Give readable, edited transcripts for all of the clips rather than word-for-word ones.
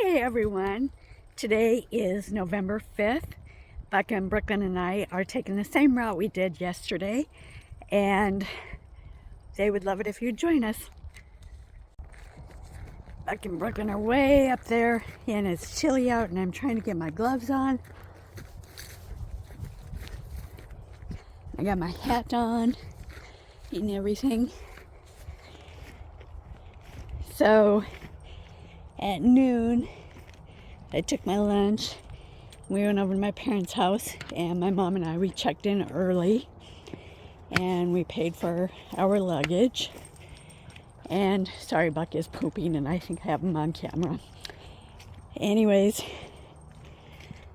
Hey everyone, today is November 5th. Buck and Brooklyn and I are taking the same route we did yesterday, and they would love it if you'd join us. Buck and Brooklyn are way up there, and it's chilly out, and I'm trying to get my gloves on. I got my hat on and everything. So at noon, I took my lunch. We went over to my parents' house, and my mom and we checked in early, and we paid for our luggage. And sorry, Buck is pooping, and I think I have him on camera. Anyways,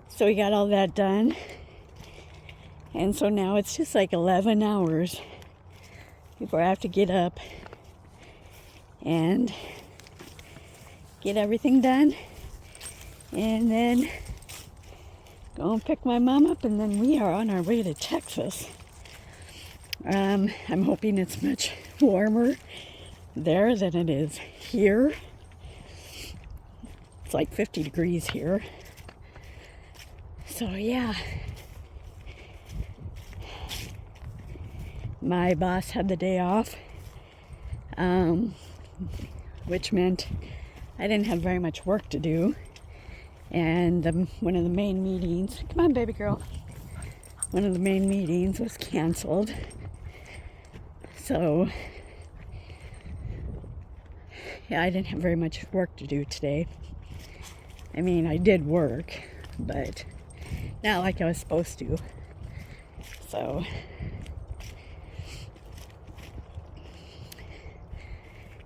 so we got all that done, and so now it's just like 11 hours before I have to get up and get everything done, and then go and pick my mom up, and then we are on our way to Texas. I'm hoping it's much warmer there than it is here. It's like 50 degrees here. So yeah. My boss had the day off, which meant I didn't have very much work to do. And one of the main meetings, come on baby girl, one of the main meetings was canceled. So yeah, I didn't have very much work to do today. I mean, I did work, but not like I was supposed to. So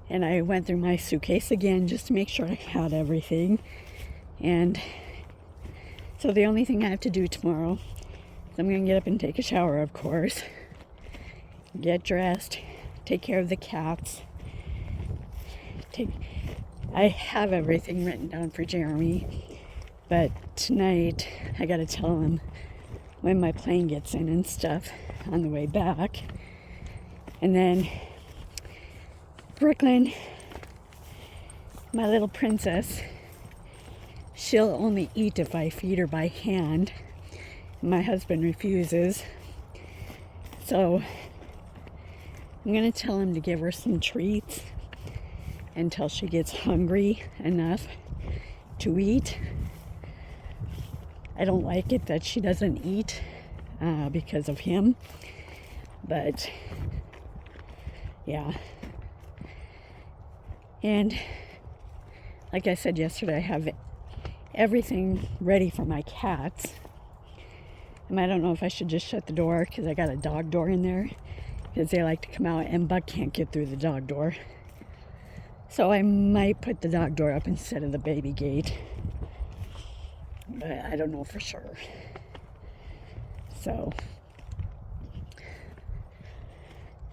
and I went through my suitcase again just to make sure I had everything. And so the only thing I have to do tomorrow is I'm going to get up and take a shower, of course, get dressed, take care of the cats. I have everything written down for Jeremy, but tonight I got to tell him when my plane gets in and stuff on the way back. And then Brooklyn, my little princess, she'll only eat if I feed her by hand. My husband refuses. So I'm going to tell him to give her some treats until she gets hungry enough to eat. I don't like it that she doesn't eat because of him. But yeah. And like I said yesterday, I have everything ready for my cats. And I don't know if I should just shut the door because I got a dog door in there, because they like to come out and Buck can't get through the dog door. So I might put the dog door up instead of the baby gate, but I don't know for sure. So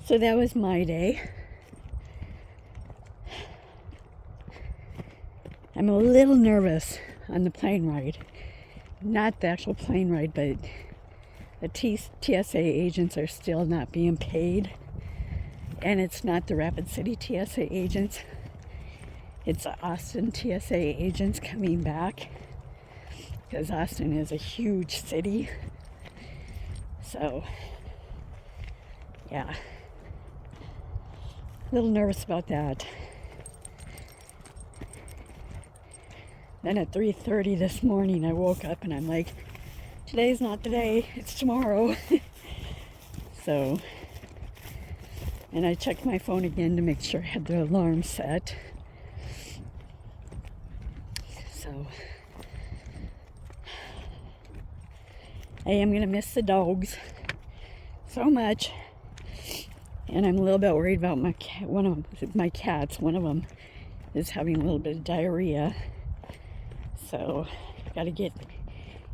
that was my day. I'm a little nervous on the plane ride. Not the actual plane ride, but the TSA agents are still not being paid. And it's not the Rapid City TSA agents. It's the Austin TSA agents coming back, because Austin is a huge city. So, yeah. A little nervous about that. Then at 3:30 this morning, I woke up and I'm like, today's not the day, it's tomorrow. So, and I checked my phone again to make sure I had the alarm set. So, I am going to miss the dogs so much. And I'm a little bit worried about my cat. One of my cats, one of them is having a little bit of diarrhea. So I got to get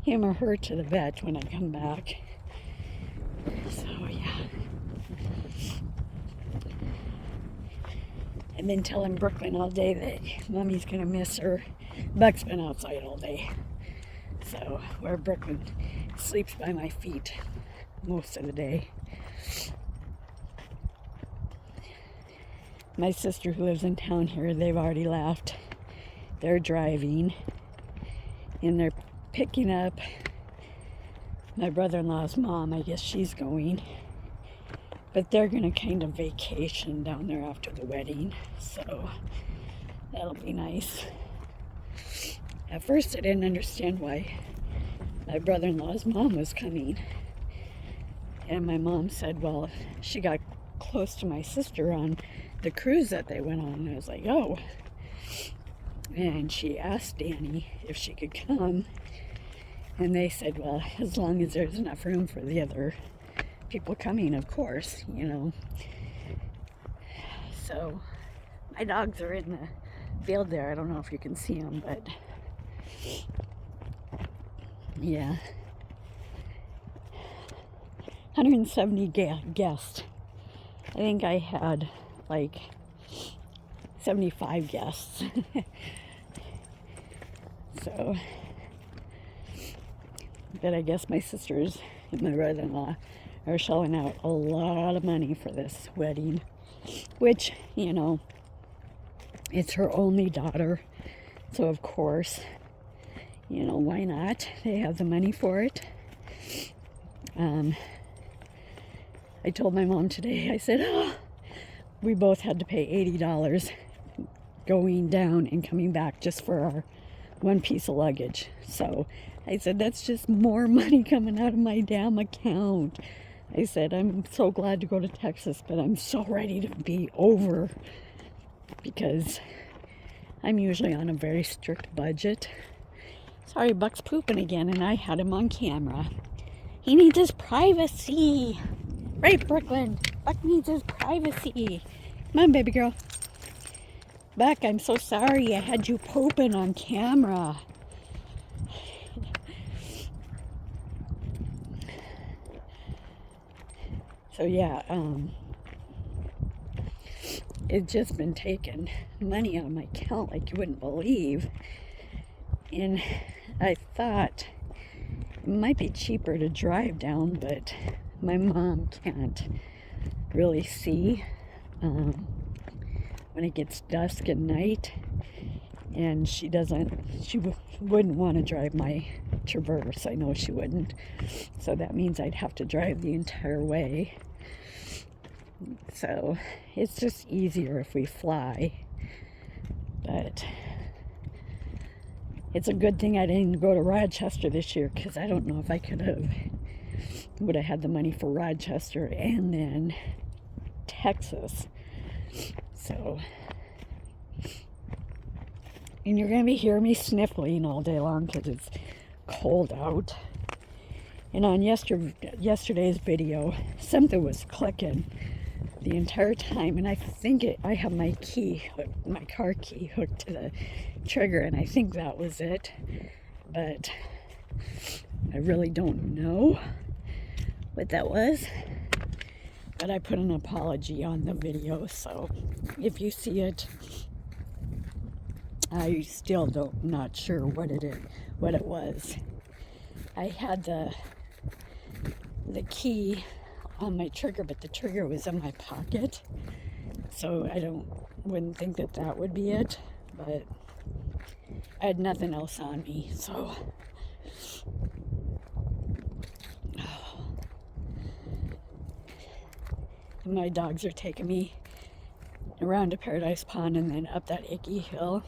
him or her to the vet when I come back. So yeah. I've been telling Brooklyn all day that Mommy's going to miss her. Buck's been outside all day. So where Brooklyn sleeps by my feet most of the day. My sister who lives in town here, they've already left. they're driving, and they're picking up my brother-in-law's mom. I guess she's going. But they're going to kind of vacation down there after the wedding. So that'll be nice. At first I didn't understand why my brother-in-law's mom was coming. And my mom said, well, she got close to my sister on the cruise that they went on. And I was like, oh. And she asked Danny if she could come. And they said, well, as long as there's enough room for the other people coming, of course, you know. So my dogs are in the field there. I don't know if you can see them, but yeah. 170 guests. I think I had like 75 guests. So, but I guess my sisters and my brother-in-law are shelling out a lot of money for this wedding, which, you know, it's her only daughter, so of course, you know, why not? They have the money for it. I told my mom today, I said, oh, we both had to pay $80 going down and coming back just for our one piece of luggage. So I said, that's just more money coming out of my damn account. I said, I'm so glad to go to Texas, but I'm so ready to be over, because I'm usually on a very strict budget. Sorry, Buck's pooping again, and I had him on camera. He needs his privacy. Right, Brooklyn? Buck needs his privacy. Come on, baby girl. Buck, I'm so sorry I had you pooping on camera. So yeah, it's just been taking money out of my account like you wouldn't believe. And I thought it might be cheaper to drive down, but my mom can't really see when it gets dusk at night, and she wouldn't want to drive my Traverse. I know she wouldn't. So that means I'd have to drive the entire way. So it's just easier if we fly. But it's a good thing I didn't go to Rochester this year, because I don't know if I would have had the money for Rochester and then Texas. So, and you're going to be hearing me sniffling all day long because it's cold out. And on yesterday's video, something was clicking the entire time, and I think I have my car key hooked to the trigger, and I think that was it, but I really don't know what that was. But I put an apology on the video, so if you see it, I still not sure what it was. I had the key on my trigger, but the trigger was in my pocket, so I wouldn't think that would be it. But I had nothing else on me, so my dogs are taking me around to Paradise Pond and then up that icky hill.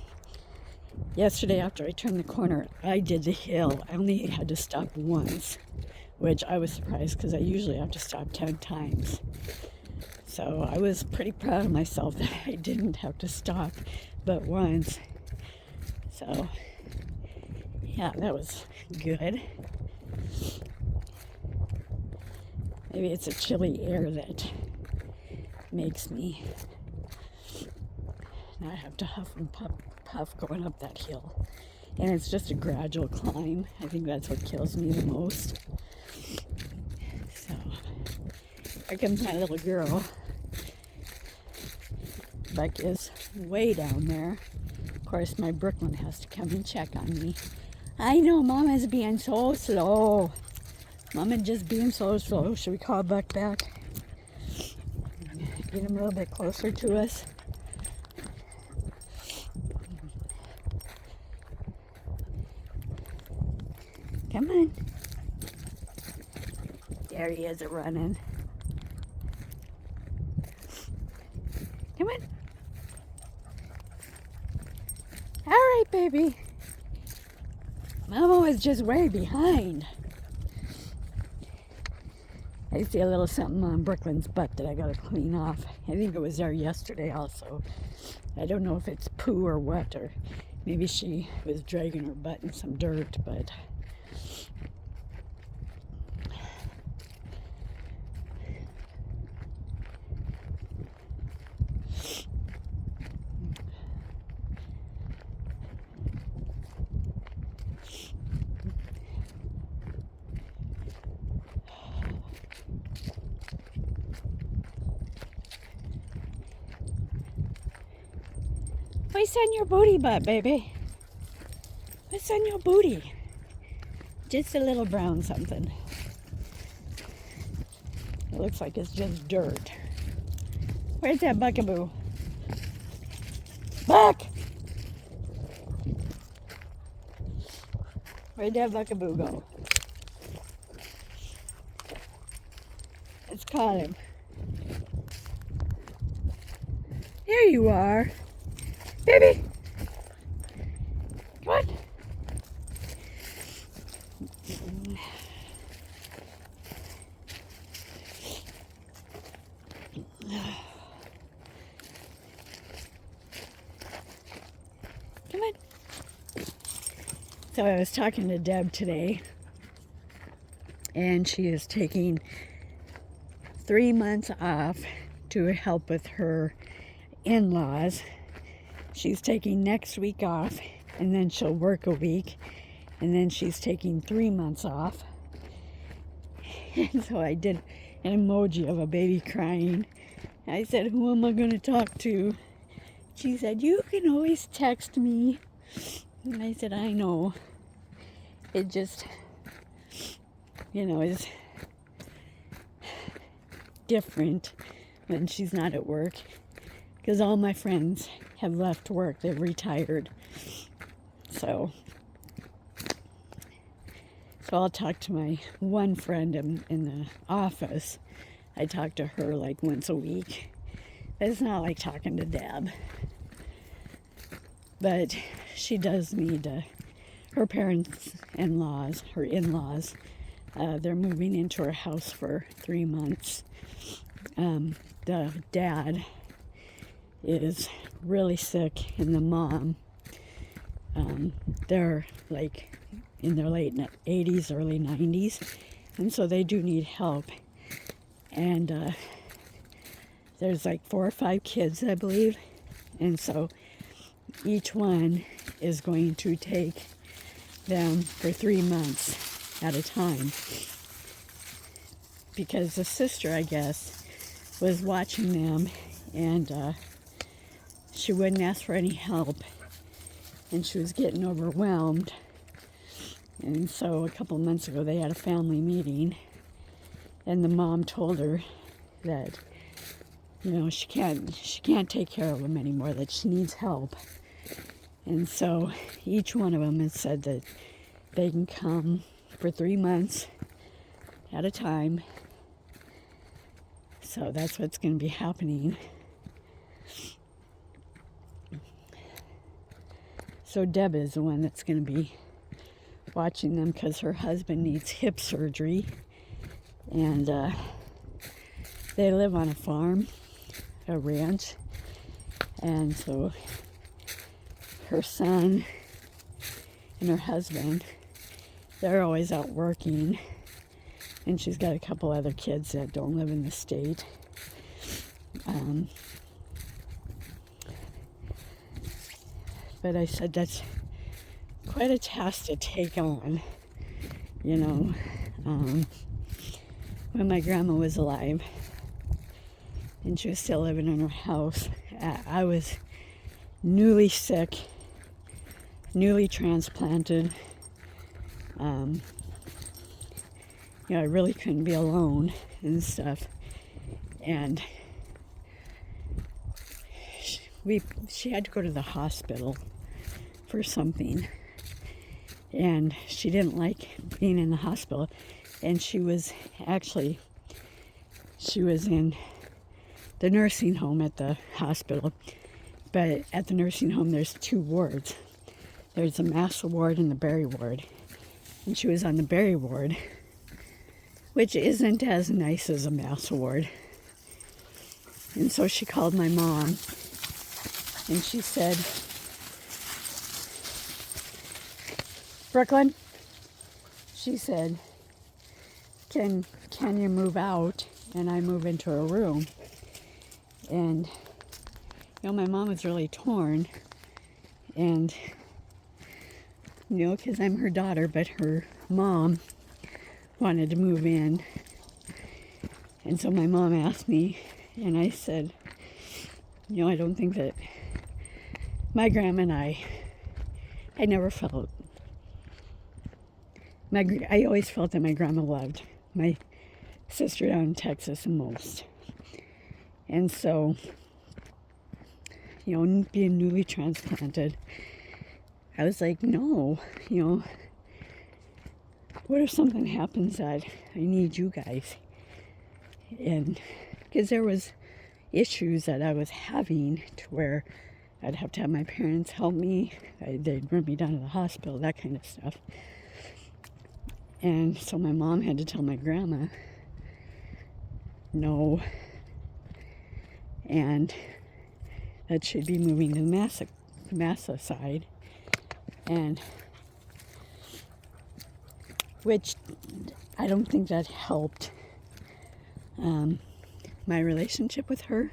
Yesterday, after I turned the corner, I did the hill. I only had to stop once, which I was surprised because I usually have to stop 10 times. So I was pretty proud of myself that I didn't have to stop but once. So yeah, that was good. Maybe it's a chilly air that makes me not have to huff and puff going up that hill. And it's just a gradual climb. I think that's what kills me the most. So, here comes my little girl. Buck is way down there. Of course, my Brooklyn has to come and check on me. I know, Mama's being so slow. Mama just being so slow. Should we call Buck back? Get him a little bit closer to us. Come on. There he is running. Come on. All right, baby. Mama was just way behind. I see a little something on Brooklyn's butt that I gotta clean off. I think it was there yesterday also. I don't know if it's poo or what, or maybe she was dragging her butt in some dirt, but what's on your booty butt, baby? What's on your booty? Just a little brown something. It looks like it's just dirt. Where's that buckaboo? Buck! Where'd that buckaboo go? Let's call him. There you are. Baby! Come on. Come on. So I was talking to Deb today, and she is taking 3 months off to help with her in-laws. She's taking next week off, and then she'll work a week, and then she's taking 3 months off. And so I did an emoji of a baby crying. I said, who am I going to talk to? She said, you can always text me. And I said, I know. It just, is different when she's not at work. Because all my friends have left work. They've retired. So I'll talk to my one friend in the office. I talk to her like once a week. It's not like talking to Deb. But she does need her parents-in-laws, her in-laws, they're moving into her house for 3 months. The dad is really sick, and the mom, they're like in their late 80s, early 90s, and so they do need help. And there's like 4 or 5 kids, I believe, and so each one is going to take them for 3 months at a time, because the sister, I guess, was watching them, and she wouldn't ask for any help, and she was getting overwhelmed. And so a couple months ago they had a family meeting, and the mom told her that she can't take care of them anymore, that she needs help. And so each one of them has said that they can come for 3 months at a time. So that's what's going to be happening. So Deb is the one that's going to be watching them, because her husband needs hip surgery, and they live on a farm, a ranch, and so her son and her husband, they're always out working, and she's got a couple other kids that don't live in the state. But I said that's quite a task to take on, when my grandma was alive and she was still living in her house. I was newly sick, newly transplanted. I really couldn't be alone and stuff. And she had to go to the hospital for something. and she didn't like being in the hospital. And she was in the nursing home at the hospital. But at the nursing home, there's 2 wards. There's the Massa ward and the Berry ward. And she was on the Berry ward, which isn't as nice as a Massa ward. And so she called my mom, and she said, Brooklyn, she said, can you move out and I move into a room? And, my mom was really torn, and, because I'm her daughter, but her mom wanted to move in. And so my mom asked me, and I said, I don't think that my grandma and I never felt, I always felt that my grandma loved my sister down in Texas the most. And so, being newly transplanted, I was like, no, what if something happens that I need you guys? And because there was issues that I was having to where I'd have to have my parents help me. They'd run me down to the hospital, that kind of stuff. And so my mom had to tell my grandma no, and that she'd be moving to the Massa side, and which I don't think that helped my relationship with her,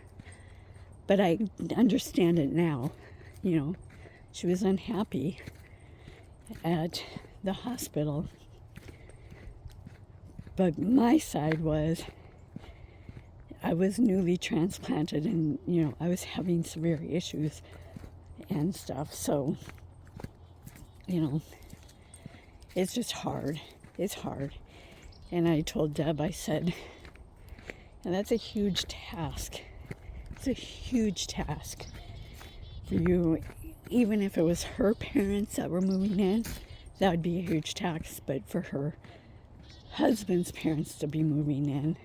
but I understand it now. She was unhappy at the hospital, but my side was I was newly transplanted, and I was having severe issues and stuff, so it's just hard. It's hard. And I told Deb, I said, and that's a huge task. It's a huge task for you. Even if it was her parents that were moving in, that would be a huge task. But for her husband's parents to be moving in,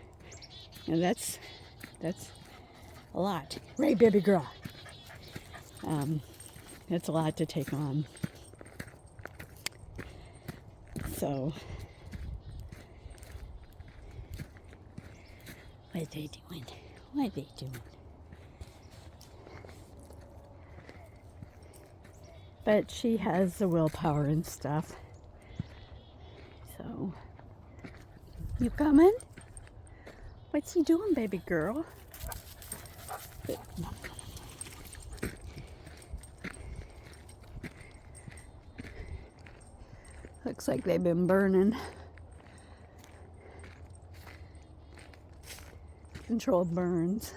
and that's a lot. Right, baby girl? That's a lot to take on. So, what are they doing? What are they doing? But she has the willpower and stuff. So, you coming? What's he doing, baby girl? Looks like they've been burning. Controlled burns.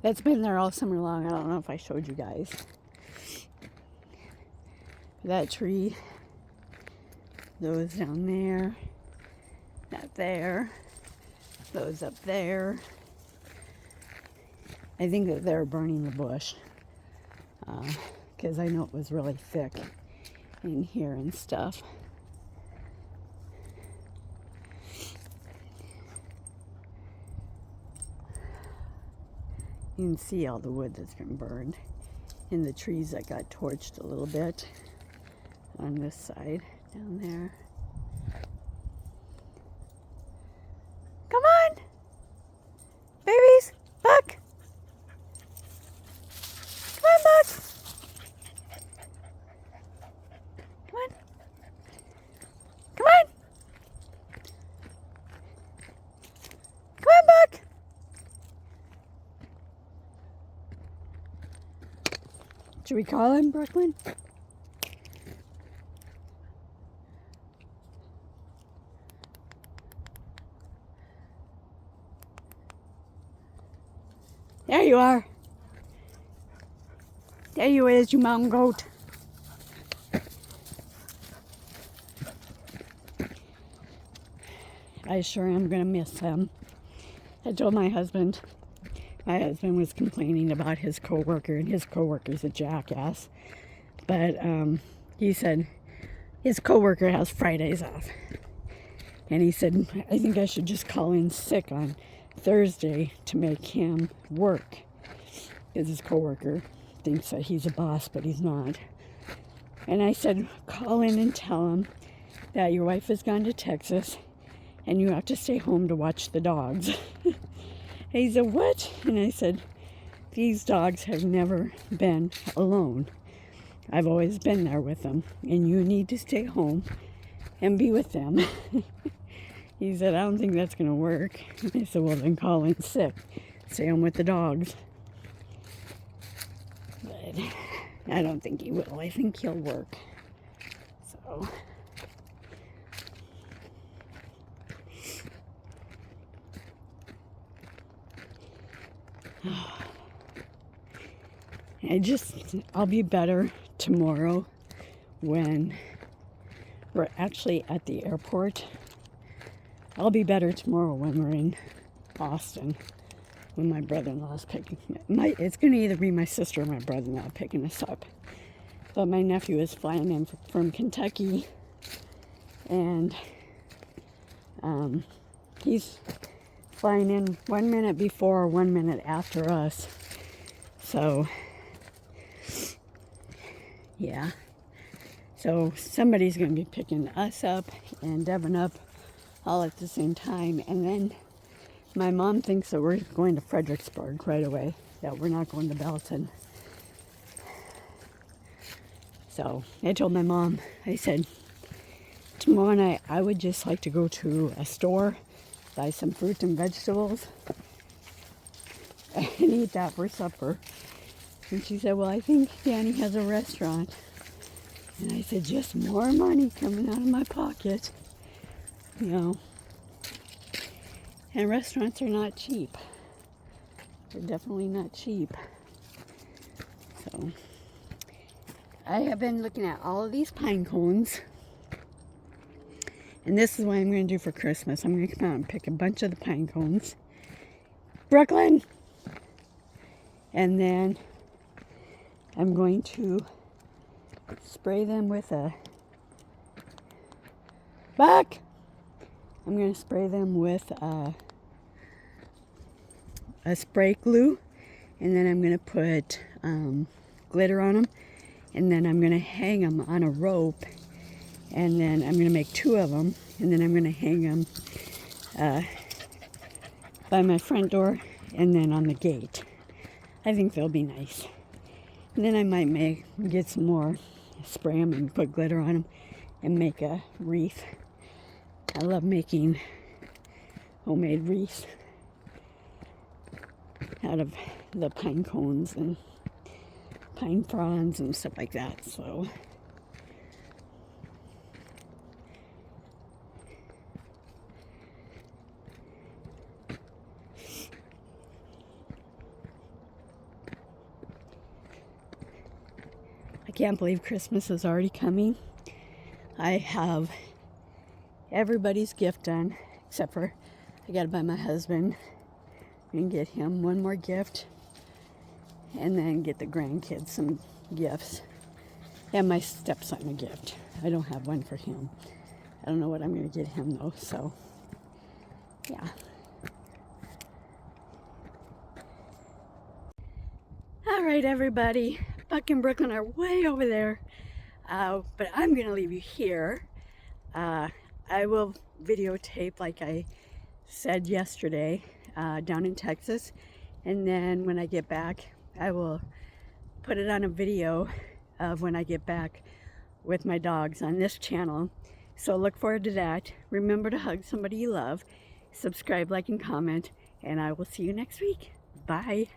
That's been there all summer long. I don't know if I showed you guys. That tree, those down there, that there, those up there. I think that they're burning the bush because I know it was really thick in here and stuff. You can see all the wood that's been burned, and the trees that got torched a little bit on this side down there. Come on, babies, Buck. Come on, Buck. Come on. Come on. Come on, Buck. Should we call him, Brooklyn? There you are. There you is, you mountain goat. I sure am going to miss him. I told my husband was complaining about his coworker, and his coworker's a jackass. But he said his coworker has Fridays off. And he said, I think I should just call in sick on Thursday to make him work. Because his coworker thinks that he's a boss, but he's not. And I said, call in and tell him that your wife has gone to Texas and you have to stay home to watch the dogs. And he said, what? And I said, these dogs have never been alone. I've always been there with them, and you need to stay home and be with them. He said, I don't think that's going to work. I said, well, then call in sick. Stay home with the dogs. But I don't think he will. I think he'll work. So I'll be better tomorrow when we're actually at the airport. I'll be better tomorrow when we're in Austin, when my brother-in-law's picking it's going to either be my sister or my brother-in-law picking us up. But my nephew is flying in from Kentucky, and he's flying in 1 minute before or 1 minute after us. So yeah, so somebody's going to be picking us up and Devin up all at the same time. And then my mom thinks that we're going to Fredericksburg right away, that we're not going to Belton. So I told my mom, I said, tomorrow night I would just like to go to a store, buy some fruit and vegetables, and eat that for supper. And she said, well, I think Danny has a restaurant. And I said, just more money coming out of my pocket. You know. And restaurants are not cheap. They're definitely not cheap. So I have been looking at all of these pine cones. And this is what I'm going to do for Christmas. I'm going to come out and pick a bunch of the pine cones. Brooklyn! And then I'm going to spray them with I'm going to spray them with a spray glue, and then I'm going to put glitter on them, and then I'm going to hang them on a rope, and then I'm going to make 2 of them, and then I'm going to hang them by my front door and then on the gate. I think they'll be nice. And then I might get some more, spray them and put glitter on them and make a wreath. I love making homemade wreaths out of the pine cones and pine fronds and stuff like that. So I can't believe Christmas is already coming. I have everybody's gift done, except for I gotta buy my husband and get him one more gift, and then get the grandkids some gifts, and my stepson a gift. I don't have one for him. I don't know what I'm gonna get him though, so yeah. All right, everybody. Buck and Brooklyn are way over there, but I'm gonna leave you here. I will videotape, like I said yesterday, down in Texas, and then when I get back I will put it on a video of when I get back with my dogs on this channel. So look forward to that. Remember to hug somebody you love, subscribe, like, and comment, and I will see you next week. Bye.